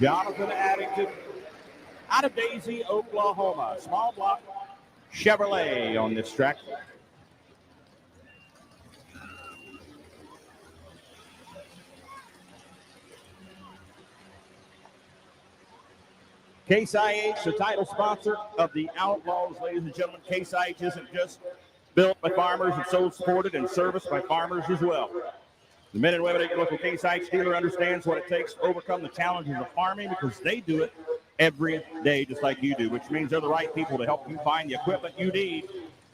Jonathan Addington out of Daisy, Oklahoma. Small block Chevrolet on this track. Case IH, the title sponsor of the Outlaws, ladies and gentlemen. Case IH isn't just built by farmers and so supported and serviced by farmers as well. The men and women at your local Case IH dealer understands what it takes to overcome the challenges of farming because they do it every day just like you do, which means they're the right people to help you find the equipment you need.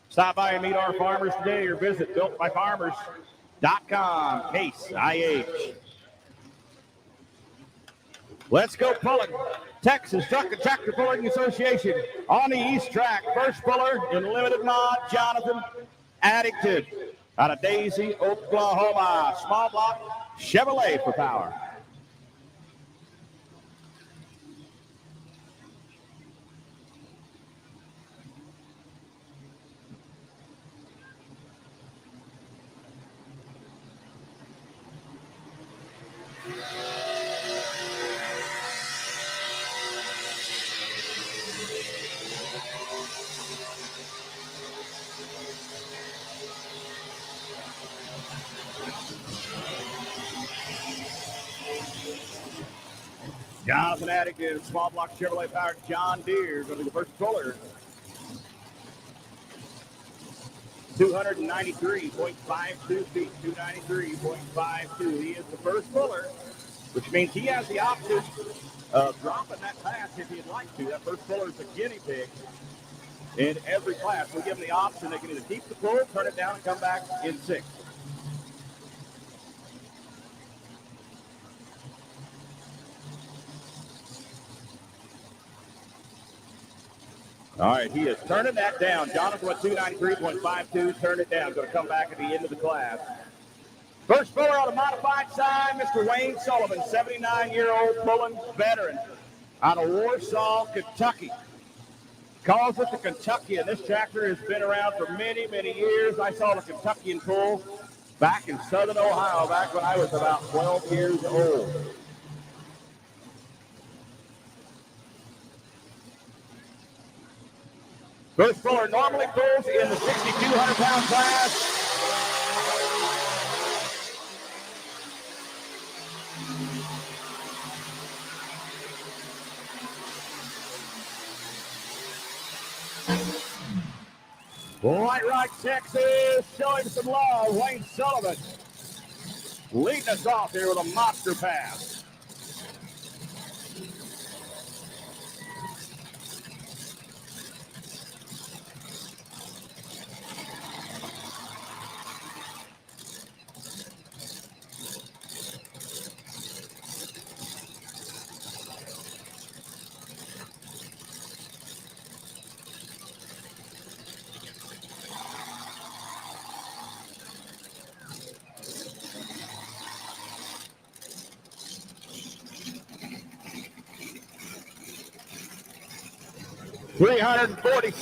Stop by and meet our farmers today or visit builtbyfarmers.com. Case IH. Let's go pulling. Texas Truck and Tractor Pulling Association on the East Track. First puller in limited mod, Jonathan Addington out of Daisy, Oklahoma. Small block Chevrolet for power. Jonathan Addington, small block Chevrolet powered John Deere, going to be the first puller. 293.52 feet, 293.52. He is the first puller, which means he has the option of dropping that class if he'd like to. That first puller is a guinea pig in every class. We give them the option. They can either keep the pull, turn it down, and come back in sixth. All right, he is turning that down. Jonathan with 293.52, turn it down. Going to come back at the end of the class. First puller on the modified side, Mr. Wayne Sullivan, 79-year-old pulling veteran out of Warsaw, Kentucky. Calls it the Kentucky, and this tractor has been around for many, many years. I saw the Kentuckian pull back in southern Ohio, back when I was about 12 years old. First puller normally pulls in the 6,200-pound class. Whitewright, Texas, showing some love. Wayne Sullivan leading us off here with a monster pass.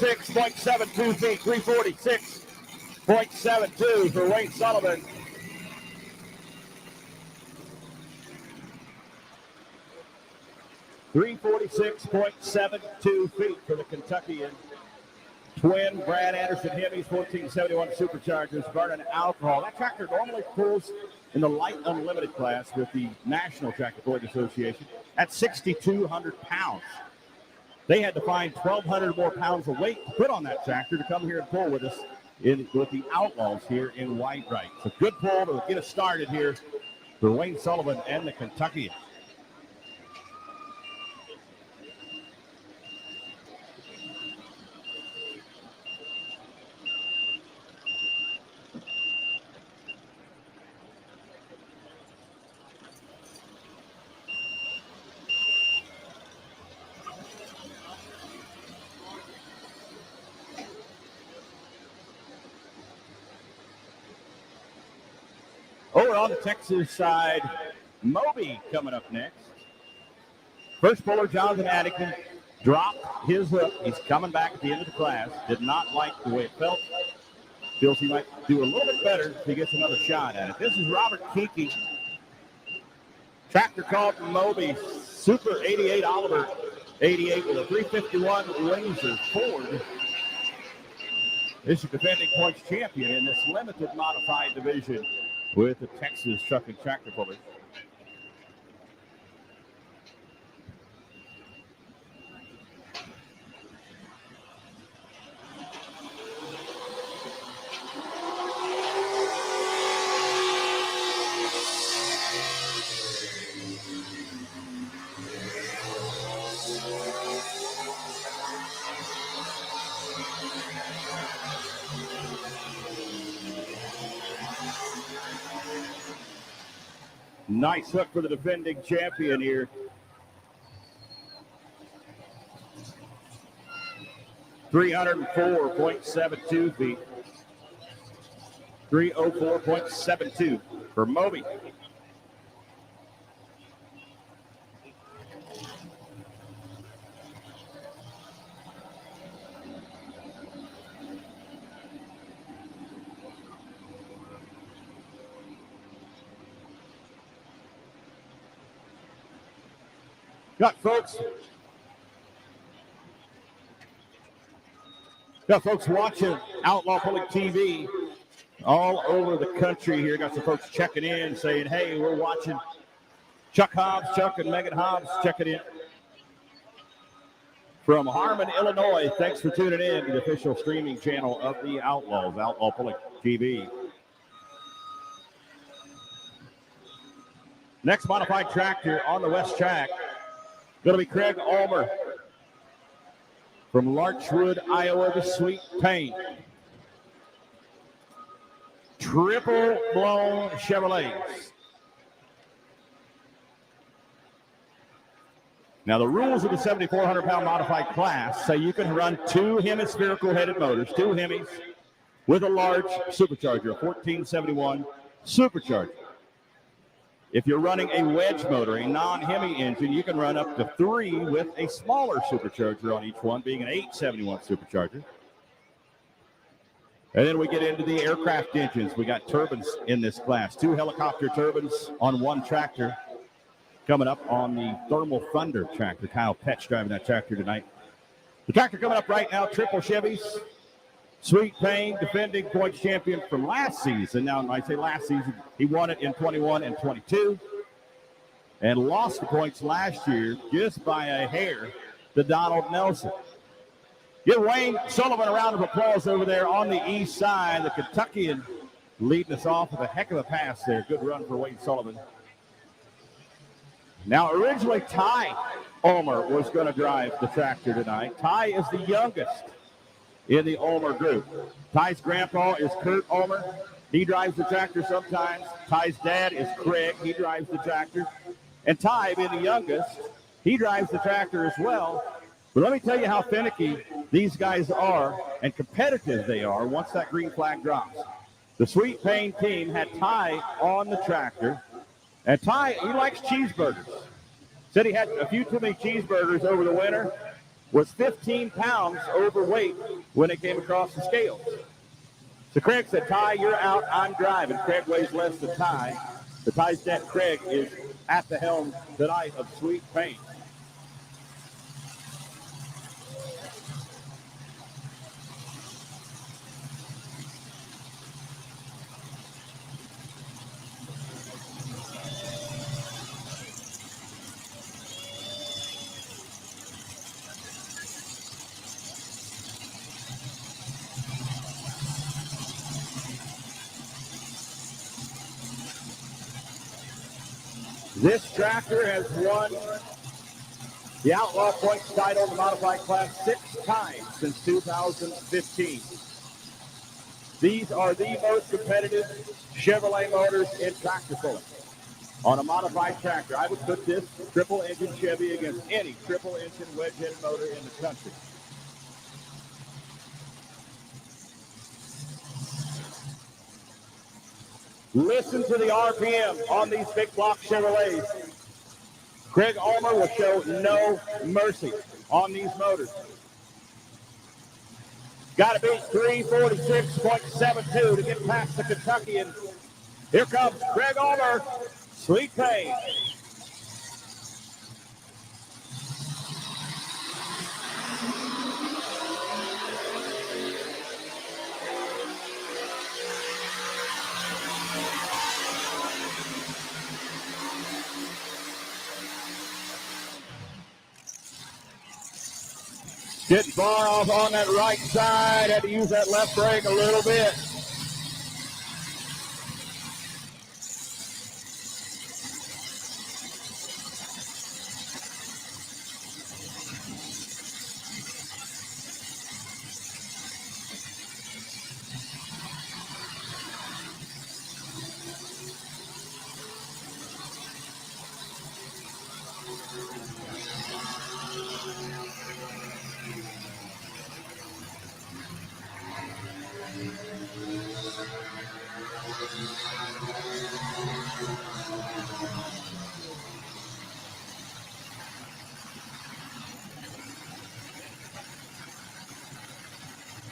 .72 feet, 346.72 for Wayne Sullivan. .72 feet for the Kentuckian twin Brad Anderson Hemis, 1471 Superchargers, burning alcohol. That tractor normally pulls in the light unlimited class with the National Tractor Pulling Association at 6,200 pounds. They had to find 1,200 more pounds of weight to put on that tractor to come here and pull with us with the Outlaws here in Whitewright. So good pull to get us started here for Wayne Sullivan and the Kentuckian. Over on the Texas side, Moby coming up next. First puller, Jonathan Addington, dropped his hook. He's coming back at the end of the class. Did not like the way it felt. Feels he might do a little bit better if he gets another shot at it. This is Robert Kiki. Tractor called Moby Super 88 Oliver, 88 with a 351 Windsor Ford. This is defending points champion in this limited modified division with the Texas Truck and Tractor Pulley. Nice hook for the defending champion here. .304.72 feet. 304.72 for Moby. Got folks watching Outlaw Public TV all over the country here. Got some folks checking in saying, hey, we're watching. Chuck and Megan Hobbs checking in from Harmon, Illinois. Thanks for tuning in to the official streaming channel of the Outlaws, Outlaw Public TV. Next modified tractor on the west track, going to be Craig Ulmer from Larchwood, Iowa, the Sweet Pain. Triple blown Chevrolets. Now, the rules of the 7,400-pound modified class say you can run two hemispherical-headed motors, two Hemis, with a large supercharger, a 1471 supercharger. If you're running a wedge motor, a non-Hemi engine, you can run up to three with a smaller supercharger on each one, being an 871 supercharger. And then we get into the aircraft engines. We got turbines in this class, two helicopter turbines on one tractor. Coming up on the Thermal Thunder tractor. Kyle Petch driving that tractor tonight. The tractor coming up right now, triple Chevys. Sweet Pain, defending points champion from last season. Now, when I say last season, he won it in 21 and 22 and lost the points last year just by a hair to Donald Nelson. Give Wayne Sullivan a round of applause over there on the east side. The Kentuckian leading us off with a heck of a pass there. Good run for Wayne Sullivan. Now, originally, Ty Ulmer was going to drive the tractor tonight. Ty is the youngest in the Ulmer group. Ty's grandpa is Kurt Ulmer. He drives the tractor sometimes. Ty's dad is Craig. He drives the tractor. And Ty, being the youngest, he drives the tractor as well. But let me tell you how finicky these guys are and competitive they are once that green flag drops. The Sweet Pain team had Ty on the tractor. And Ty, he likes cheeseburgers. Said he had a few too many cheeseburgers over the winter. Was 15 pounds overweight when it came across the scales. So Craig said, Ty, you're out, I'm driving. Craig weighs less than Ty. The Ty's dad, Craig, is at the helm tonight of Sweet Pain. This tractor has won the Outlaw Points title in the modified class 6 times since 2015. These are the most competitive Chevrolet motors in tractor pulling. On a modified tractor, I would put this triple engine Chevy against any triple engine wedge-headed motor in the country. Listen to the RPM on these big block Chevrolets. Craig Ulmer will show no mercy on these motors. Got to beat 346.72 to get past the Kentuckian. Here comes Craig Ulmer, Sweet Pain. Getting far off on that right side. Had to use that left brake a little bit.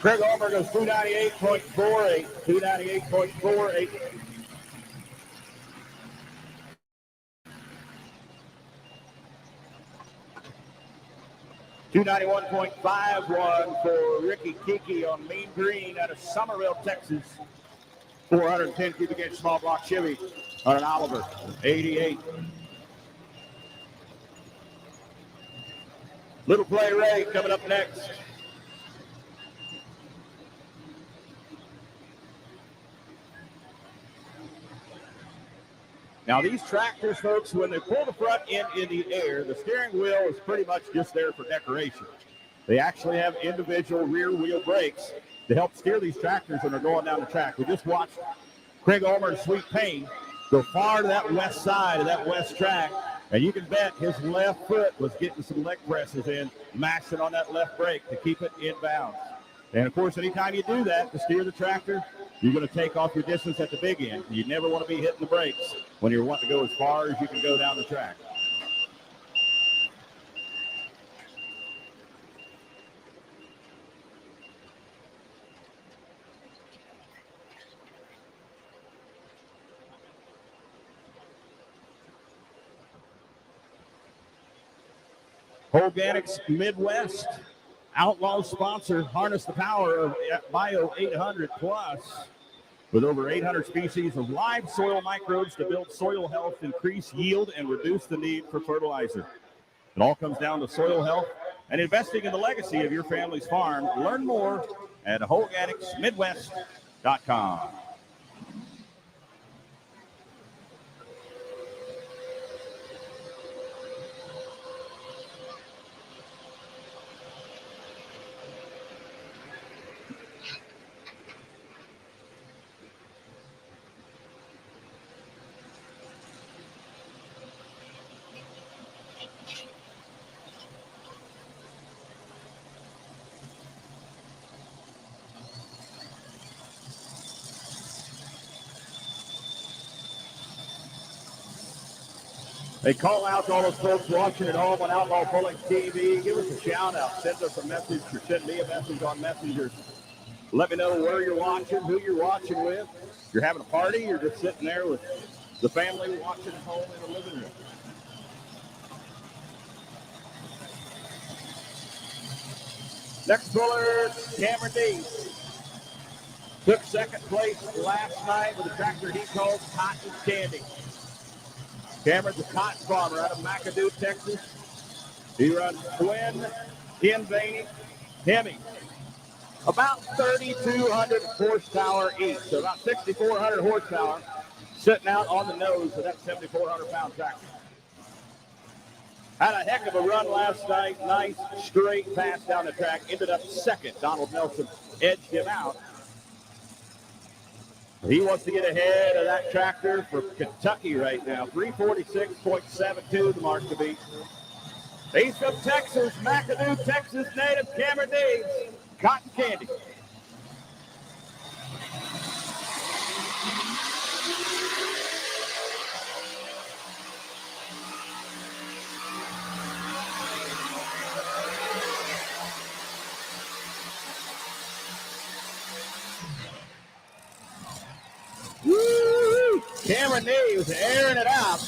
Craig Ulmer goes 298.48. 298.48. $291.51 for Ricky Kiki on Mean Green out of Somerville, Texas. 410 cubic inch small block Chevy on an Oliver 88. Little Play Ray coming up next. Now these tractors, folks, when they pull the front end in the air, the steering wheel is pretty much just there for decoration. They actually have individual rear wheel brakes to help steer these tractors when they're going down the track. We just watched Craig Ulmer and Sweet Payne go far to that west side of that west track, and you can bet his left foot was getting some leg presses in, mashing on that left brake to keep it in bounds. And of course, anytime you do that to steer the tractor, you're going to take off your distance at the big end. You never want to be hitting the brakes when you're wanting to go as far as you can go down the track. Organics Midwest, Outlaw sponsor, harness the power of Bio 800 Plus. With over 800 species of live soil microbes to build soil health, increase yield, and reduce the need for fertilizer. It all comes down to soil health and investing in the legacy of your family's farm. Learn more at organicsmidwest.com. They call out to all those folks watching at home on Outlaw Pulling TV. Give us a shout out. Send us a message or send me a message on Messenger. Let me know where you're watching, who you're watching with. If you're having a party, you're just sitting there with the family watching at home in the living room. Next puller, Cameron Dees. Took second place last night with a tractor he calls Cotton Candy. Cameron's a cotton farmer out of McAdoo, Texas. He runs Twin, Invaney, Hemi. About 3,200 horsepower each, so about 6,400 horsepower sitting out on the nose of that 7,400-pound tractor. Had a heck of a run last night. Nice straight pass down the track. Ended up second. Donald Nelson edged him out. He wants to get ahead of that tractor for Kentucky right now. 346.72 the mark to beat. He's from Texas, McAdoo, Texas native Cameron Dees, Cotton Candy. Woo! Cameron Dees airing it out.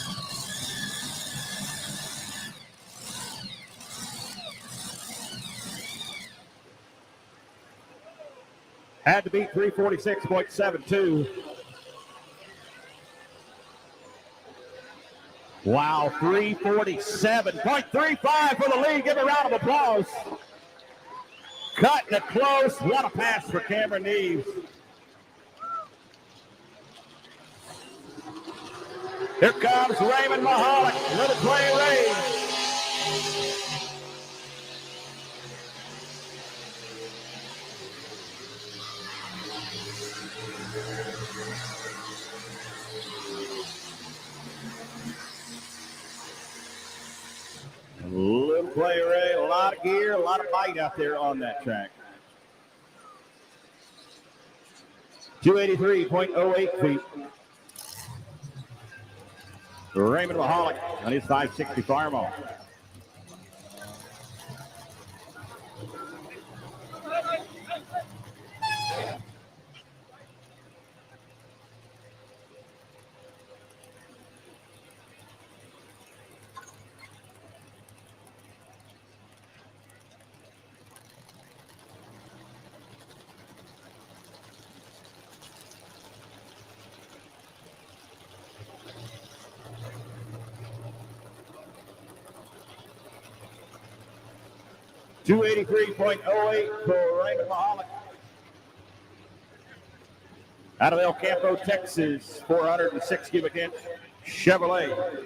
Had to beat 346.72. Wow, 347.35 for the lead. Give a round of applause. Cutting it close. What a pass for Cameron Neves. Here comes Raymond Mahalik. Little play raised. Little play, Ray. A lot of gear, a lot of bite out there on that track. 283.08 feet. Raymond Mahalik on his 560 fireball. .08 for Raymond Mahalik. Out of El Campo, Texas, 406 cubic inch Chevrolet.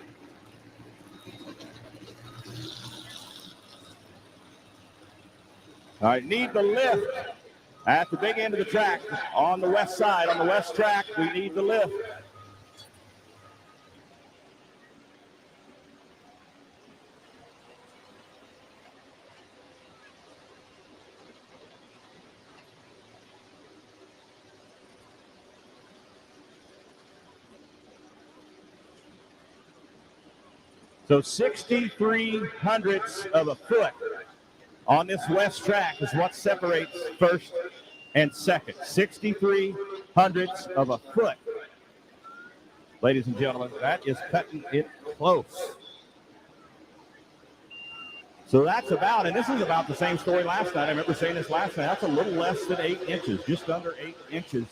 All right, need the lift at the big end of the track on the west side. On the west track, we need the lift. So 63 hundredths of a foot on this west track is what separates first and second. 63 hundredths of a foot. Ladies and gentlemen, that is cutting it close. So that's about, and this is about the same story last night. I remember saying this last night. That's a little less than 8 inches, just under 8 inches.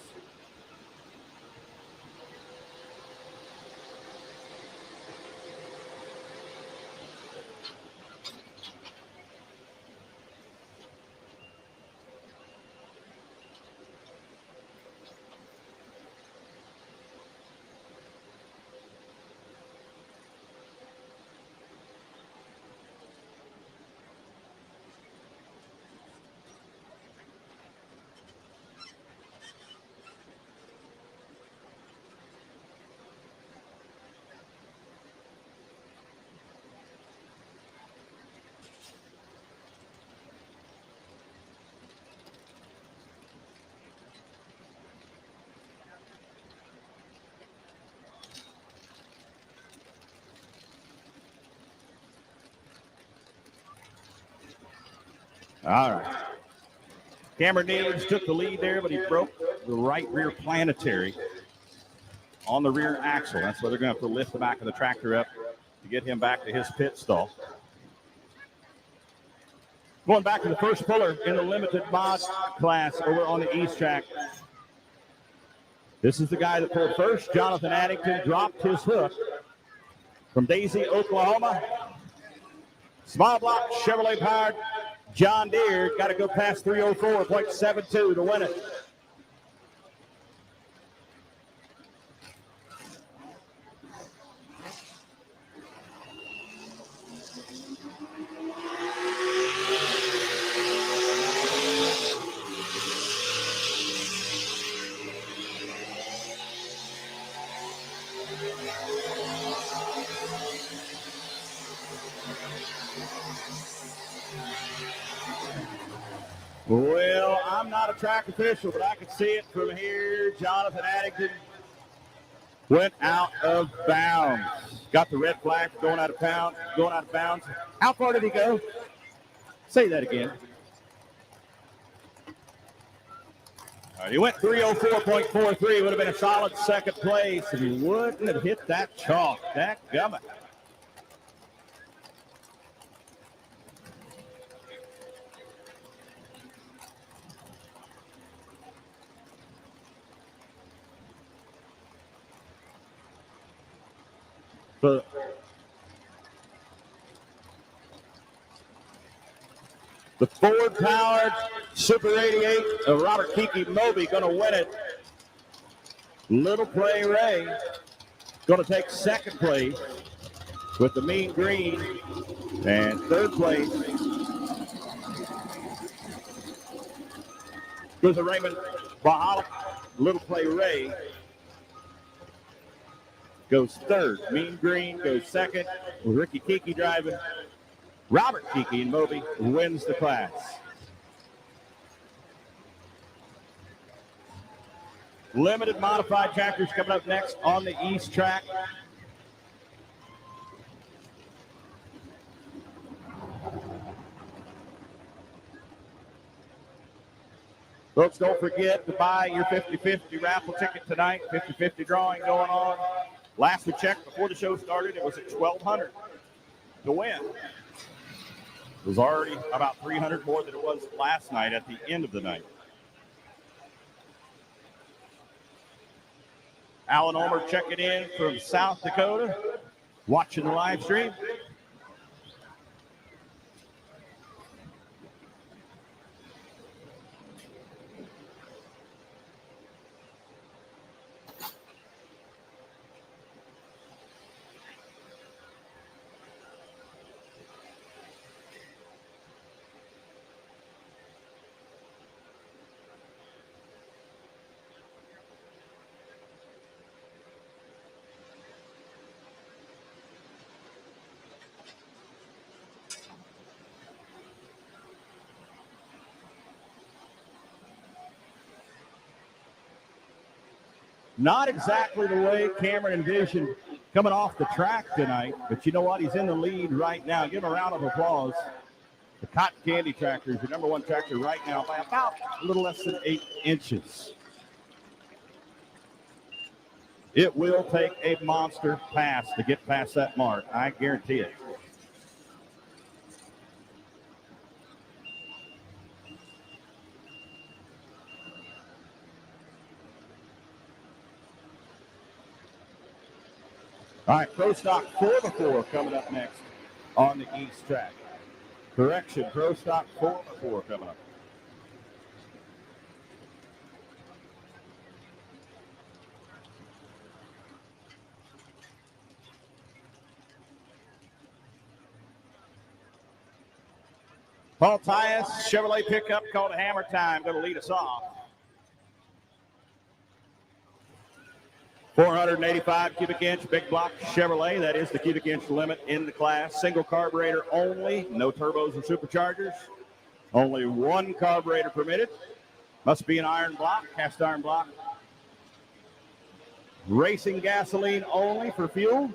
All right. Cameron Neves took the lead there, but he broke the right rear planetary on the rear axle. That's why they're going to have to lift the back of the tractor up to get him back to his pit stall. Going back to the first puller in the limited mod class over on the east track. This is the guy that pulled first. Jonathan Addington dropped his hook from Daisy, Oklahoma. Small block, Chevrolet powered. John Deere got to go past 304.72 to win it. Well, I'm not a track official, but I can see it from here. Jonathan Addington went out of bounds. Got the red flag for going out of bounds. How far did he go? Say that again. All right, he went 304.43. Would have been a solid second place if he wouldn't have hit that chalk. That gummit. The Ford-powered Super 88 of Robert Kiki Moby going to win it. Little Play Ray going to take second place with the Mean Green. And third place goes to Raymond Bahalik. Little Play Ray goes third. Mean Green goes second. Ricky Kiki driving. Robert Kiki and Moby wins the class. Limited modified tractors coming up next on the east track. Folks, don't forget to buy your 50-50 raffle ticket tonight. 50-50 drawing going on. Last we checked before the show started, it was at $1,200 to win. It was already about $300 more than it was last night at the end of the night. Alan Ulmer checking in from South Dakota, watching the live stream. Not exactly the way Cameron envisioned coming off the track tonight, but you know what? He's in the lead right now. Give him a round of applause. The Cotton Candy tractor is the number one tractor right now by about a little less than 8 inches. It will take a monster pass to get past that mark. I guarantee it. All right, Pro Stock 4x4 coming up next on the east track. Correction, Pro Stock 4x4 coming up. Paul Tyus, Chevrolet pickup called a Hammer Time, going to lead us off. 485 cubic inch big block Chevrolet. That is the cubic inch limit in the class. Single carburetor only. No turbos or superchargers. Only one carburetor permitted. Must be an iron block, cast iron block. Racing gasoline only for fuel.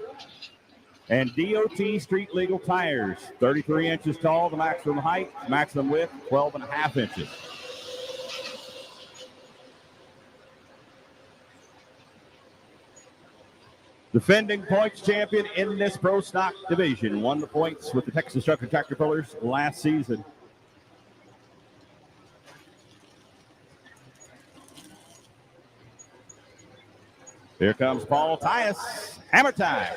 And DOT street legal tires. 33 inches tall, the maximum height. Maximum width, 12.5 inches. Defending points champion in this Pro Stock division. Won the points with the Texas Truck and Tractor Pullers last season. Here comes Paul Tyus. Hammer time.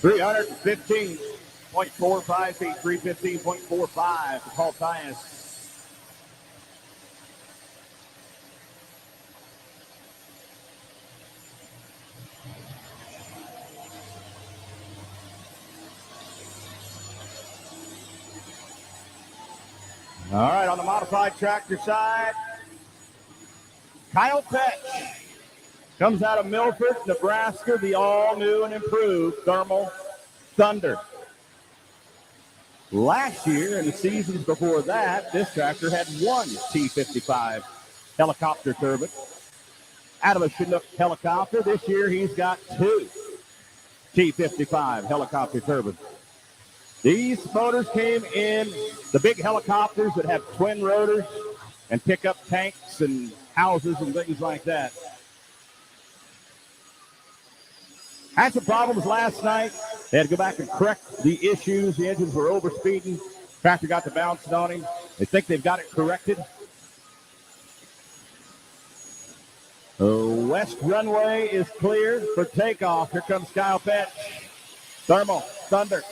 $315.45 feet, 315.45 for Paul Tyus. All right, on the modified tractor side, Kyle Petch comes out of Milford, Nebraska, the all-new and improved Thermal Thunder. Last year and the seasons before that, this tractor had one T55 helicopter turbine. out of a Chinook helicopter. This year he's got 2 T-55 helicopter turbines. These motors came in the big helicopters that have twin rotors and pick up tanks and houses and things like that. Had some problems last night. They had to go back and correct the issues. The engines were overspeeding. Tractor got to bouncing on him. They think they've got it corrected. The west runway is clear for takeoff. Here comes Kyle Petch. Thermal, Thunder.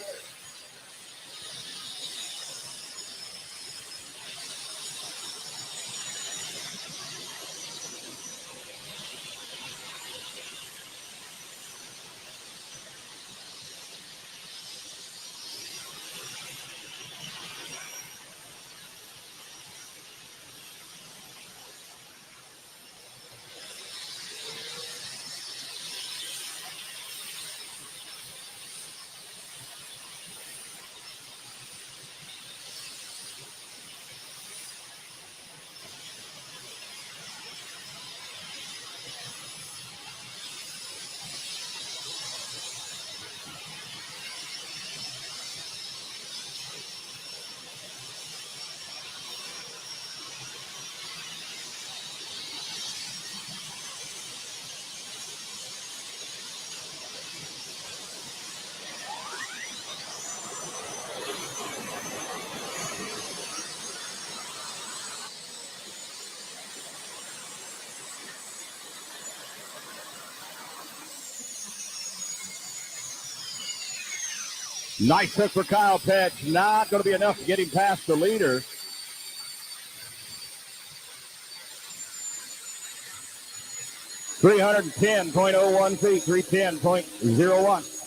Nice hook for Kyle Petch. Not going to be enough to get him past the leader. .310.01 feet, 310.01.